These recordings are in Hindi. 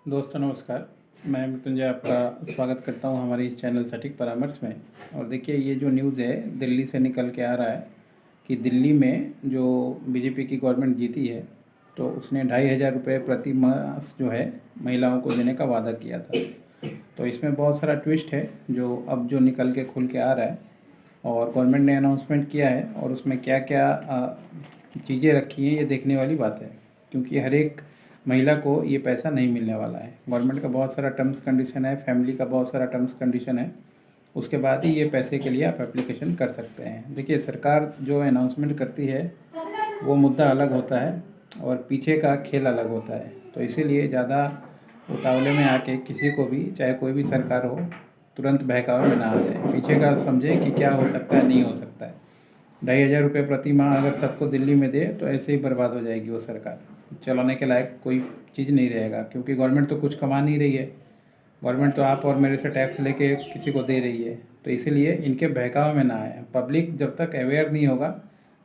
दोस्तों नमस्कार। मैं मृत्युंजय आपका स्वागत करता हूं हमारे इस चैनल सटीक परामर्श में। और देखिए, ये जो न्यूज़ है दिल्ली से निकल के आ रहा है कि दिल्ली में जो बीजेपी की गवर्नमेंट जीती है तो उसने 2,500 रुपये प्रति मास जो है महिलाओं को देने का वादा किया था। तो इसमें बहुत सारा ट्विस्ट है जो अब जो निकल के खुल के आ रहा है, और गवर्नमेंट ने अनाउंसमेंट किया है और उसमें क्या क्या चीज़ें रखी हैं ये देखने वाली बात है, क्योंकि हर एक महिला को ये पैसा नहीं मिलने वाला है। गवर्नमेंट का बहुत सारा टर्म्स कंडीशन है, फैमिली का बहुत सारा टर्म्स कंडीशन है, उसके बाद ही ये पैसे के लिए आप एप्लीकेशन कर सकते हैं। देखिए, सरकार जो अनाउंसमेंट करती है वो मुद्दा अलग होता है और पीछे का खेल अलग होता है। तो इसीलिए ज़्यादा उतावले में आके किसी को भी, चाहे कोई भी सरकार हो, तुरंत बहकावे में ना आ जाए। पीछे का समझे कि क्या हो सकता है, नहीं हो सकता है। 2,500 रुपये प्रति माह अगर सबको दिल्ली में दे तो ऐसे ही बर्बाद हो जाएगी वो सरकार। चलाने के लायक कोई चीज़ नहीं रहेगा, क्योंकि गवर्नमेंट तो कुछ कमा नहीं रही है। गवर्नमेंट तो आप और मेरे से टैक्स लेके किसी को दे रही है। तो इसीलिए इनके बहकावे में ना आए। पब्लिक जब तक अवेयर नहीं होगा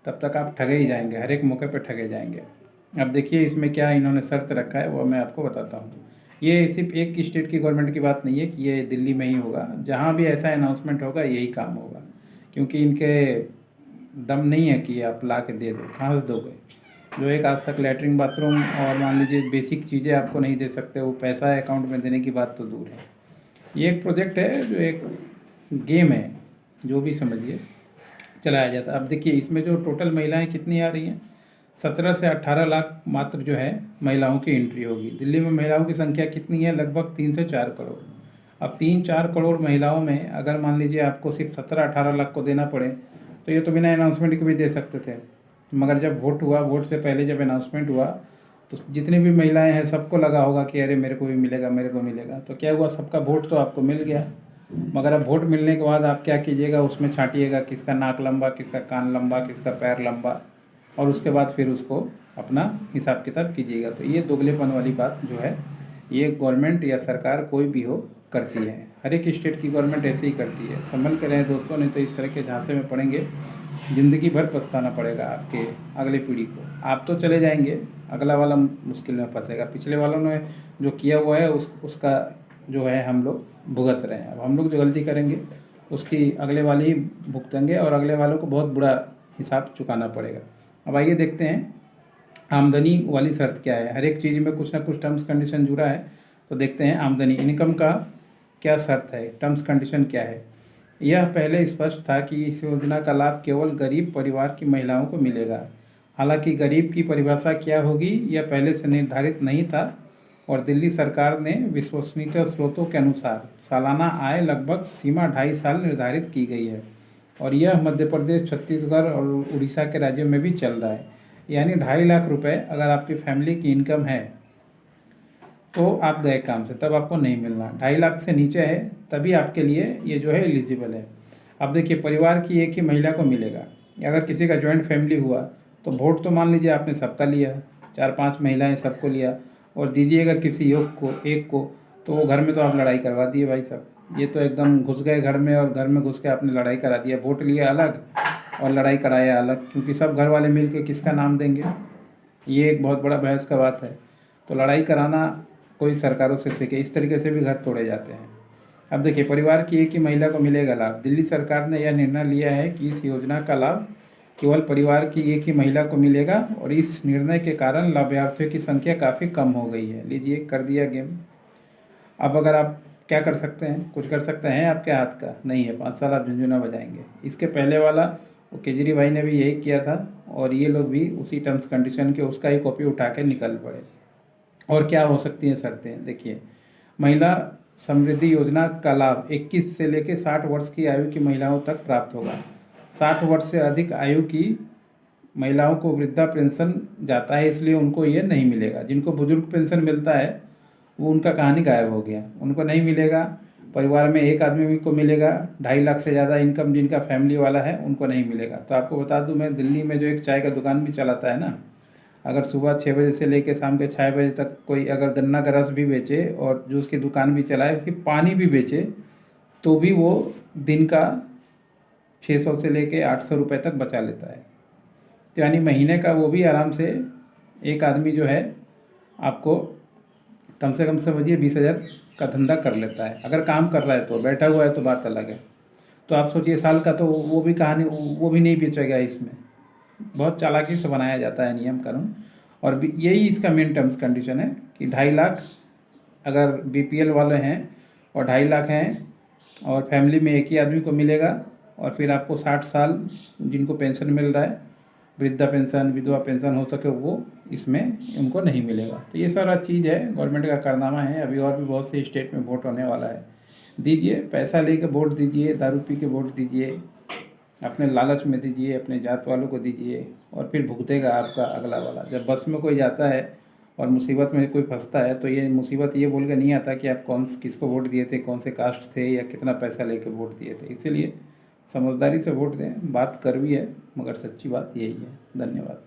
तब तक आप ठगे ही जाएंगे, हर एक मौके पर ठगे जाएंगे। अब देखिए, इसमें क्या इन्होंने शर्त रखा है वो मैं आपको बताता हूँ। ये सिर्फ एक स्टेट की गवर्नमेंट की बात नहीं है कि ये दिल्ली में ही होगा। जहाँ भी ऐसा अनाउंसमेंट होगा यही काम होगा, क्योंकि इनके दम नहीं है कि आप ला के दे दो। कहाँ से दोगे? जो एक आज तक लैट्रिन बाथरूम और मान लीजिए बेसिक चीज़ें आपको नहीं दे सकते, वो पैसा अकाउंट में देने की बात तो दूर है। ये एक प्रोजेक्ट है, जो एक गेम है, जो भी समझिए चलाया जाता है। अब देखिए, इसमें जो टोटल महिलाएं कितनी आ रही हैं, 17 से 18 लाख मात्र जो है महिलाओं की एंट्री होगी। दिल्ली में महिलाओं की संख्या कितनी है? लगभग 3 से 4 करोड़। अब 3-4 करोड़ महिलाओं में अगर मान लीजिए आपको सिर्फ 17-18 लाख को देना पड़े तो ये तो बिना अनाउंसमेंट के भी दे सकते थे। मगर जब वोट हुआ, वोट से पहले जब अनाउंसमेंट हुआ, तो जितनी भी महिलाएं हैं सबको लगा होगा कि अरे मेरे को भी मिलेगा, मेरे को मिलेगा। तो क्या हुआ, सबका वोट तो आपको मिल गया। मगर अब वोट मिलने के बाद आप क्या कीजिएगा, उसमें छांटिएगा किसका नाक लंबा, किसका कान लंबा, किसका पैर लंबा, और उसके बाद फिर उसको अपना हिसाब किताब कीजिएगा। तो ये दोगलेपन वाली बात जो है, ये गवर्नमेंट या सरकार कोई भी हो करती है। हर एक स्टेट की गवर्नमेंट ऐसे ही करती है। संभल के रहें दोस्तों, नहीं तो इस तरह के झांसे में पड़ेंगे, ज़िंदगी भर पछताना पड़ेगा आपके अगले पीढ़ी को। आप तो चले जाएंगे, अगला वाला मुश्किल में फंसेगा। पिछले वालों ने जो किया हुआ है उसका जो है हम लोग भुगत रहे हैं। अब हम लोग जो गलती करेंगे उसकी अगले वाले ही भुगतेंगे, और अगले वालों को बहुत बुरा हिसाब चुकाना पड़ेगा। अब आइए देखते हैं आमदनी वाली शर्त क्या है। हर एक चीज़ में कुछ ना कुछ टर्म्स कंडीशन जुड़ा है। तो देखते हैं आमदनी, इनकम का क्या शर्त है, टर्म्स कंडीशन क्या है। यह पहले स्पष्ट था कि इस योजना का लाभ केवल गरीब परिवार की महिलाओं को मिलेगा। हालांकि गरीब की परिभाषा क्या होगी यह पहले से निर्धारित नहीं था, और दिल्ली सरकार ने विश्वसनीय स्रोतों के अनुसार सालाना आय लगभग सीमा 2.5 साल निर्धारित की गई है, और यह मध्य प्रदेश, छत्तीसगढ़ और उड़ीसा के राज्यों में भी चल रहा है। यानी 2.5 लाख रुपए अगर आपकी फैमिली की इनकम है तो आप गए काम से, तब आपको नहीं मिलना। 2.5 लाख से नीचे है तभी आपके लिए ये जो है एलिजिबल है। अब देखिए, परिवार की एक ही महिला को मिलेगा। अगर किसी का जॉइंट फैमिली हुआ तो वोट तो मान लीजिए आपने सबका लिया, 4-5 महिलाएं सबको लिया, और दीजिएगा किसी एक को, तो वो घर में तो आप लड़ाई करवा दिए भाई साहब। ये तो एकदम घुस गए घर में, और घर में घुस के आपने लड़ाई करा दिया। वोट लिया अलग और लड़ाई कराया अलग, क्योंकि सब घर वाले मिल के किसका नाम देंगे, ये एक बहुत बड़ा बहस का बात है। तो लड़ाई कराना कोई सरकारों से सीखे, इस तरीके से भी घर तोड़े जाते हैं। अब देखिए, परिवार की एक ही महिला को मिलेगा लाभ। दिल्ली सरकार ने यह निर्णय लिया है कि इस योजना का लाभ केवल परिवार की एक ही महिला को मिलेगा, और इस निर्णय के कारण लाभार्थियों की संख्या काफ़ी कम हो गई है। लीजिए, कर दिया गेम। अब अगर आप क्या कर सकते हैं, कुछ कर सकते हैं? आपके हाथ का नहीं है। 5 साल आप झुंझुना बजाएंगे। इसके पहले वाला वो केजरी भाई ने भी यही किया था, और ये लोग भी उसी टर्म्स कंडीशन के उसका ही कॉपी उठा के निकल पड़े। और क्या हो सकती हैं शर्तें? देखिए, महिला समृद्धि योजना का लाभ 21 से लेकर 60 वर्ष की आयु की महिलाओं तक प्राप्त होगा। 60 वर्ष से अधिक आयु की महिलाओं को वृद्धा पेंशन जाता है, इसलिए उनको ये नहीं मिलेगा। जिनको बुजुर्ग पेंशन मिलता है वो उनका कहानी गायब हो गया, उनको नहीं मिलेगा। परिवार में एक आदमी को मिलेगा। 2.5 लाख से ज़्यादा इनकम जिनका फैमिली वाला है उनको नहीं मिलेगा। तो आपको बता दूं, मैं दिल्ली में जो एक चाय का दुकान भी चलाता है ना, अगर सुबह 6 बजे से लेकर शाम के 6 बजे तक कोई अगर गन्ना का रस भी बेचे और जूस की दुकान भी चलाए, सिर्फ पानी भी बेचे, तो भी वो दिन का 600 से लेकर 800 रुपये तक बचा लेता है। तो यानी महीने का वो भी आराम से एक आदमी जो है आपको कम से कम समझिए 20,000 का धंधा कर लेता है। अगर काम कर रहा है तो, बैठा हुआ है तो बात अलग है। तो आप सोचिए साल का तो वो भी कहानी, वो भी नहीं बेचेगा इसमें। बहुत चालाकी से बनाया जाता है नियम कानून। और यही इसका मेन टर्म्स कंडीशन है कि 2.5 लाख अगर बीपीएल वाले हैं और 2.5 लाख हैं और फैमिली में एक ही आदमी को मिलेगा। और फिर आपको 60 साल जिनको पेंशन मिल रहा है, वृद्धा पेंशन, विधवा पेंशन हो सके, वो इसमें उनको नहीं मिलेगा। तो ये सारा चीज़ है, गवर्नमेंट का कारनामा है। अभी और भी बहुत से स्टेट में वोट होने वाला है। दीजिए, पैसा लेके वोट दीजिए, दारू पी के वोट दीजिए, अपने लालच में दीजिए, अपने जात वालों को दीजिए, और फिर भुगतेगा आपका अगला वाला। जब बस में कोई जाता है और मुसीबत में कोई फंसता है तो ये मुसीबत ये बोल के नहीं आता कि आप किसको वोट दिए थे, कौन से कास्ट थे, या कितना पैसा लेके वोट दिए थे। इसीलिए समझदारी से वोट दें। बात कड़वी है मगर सच्ची बात यही है। धन्यवाद।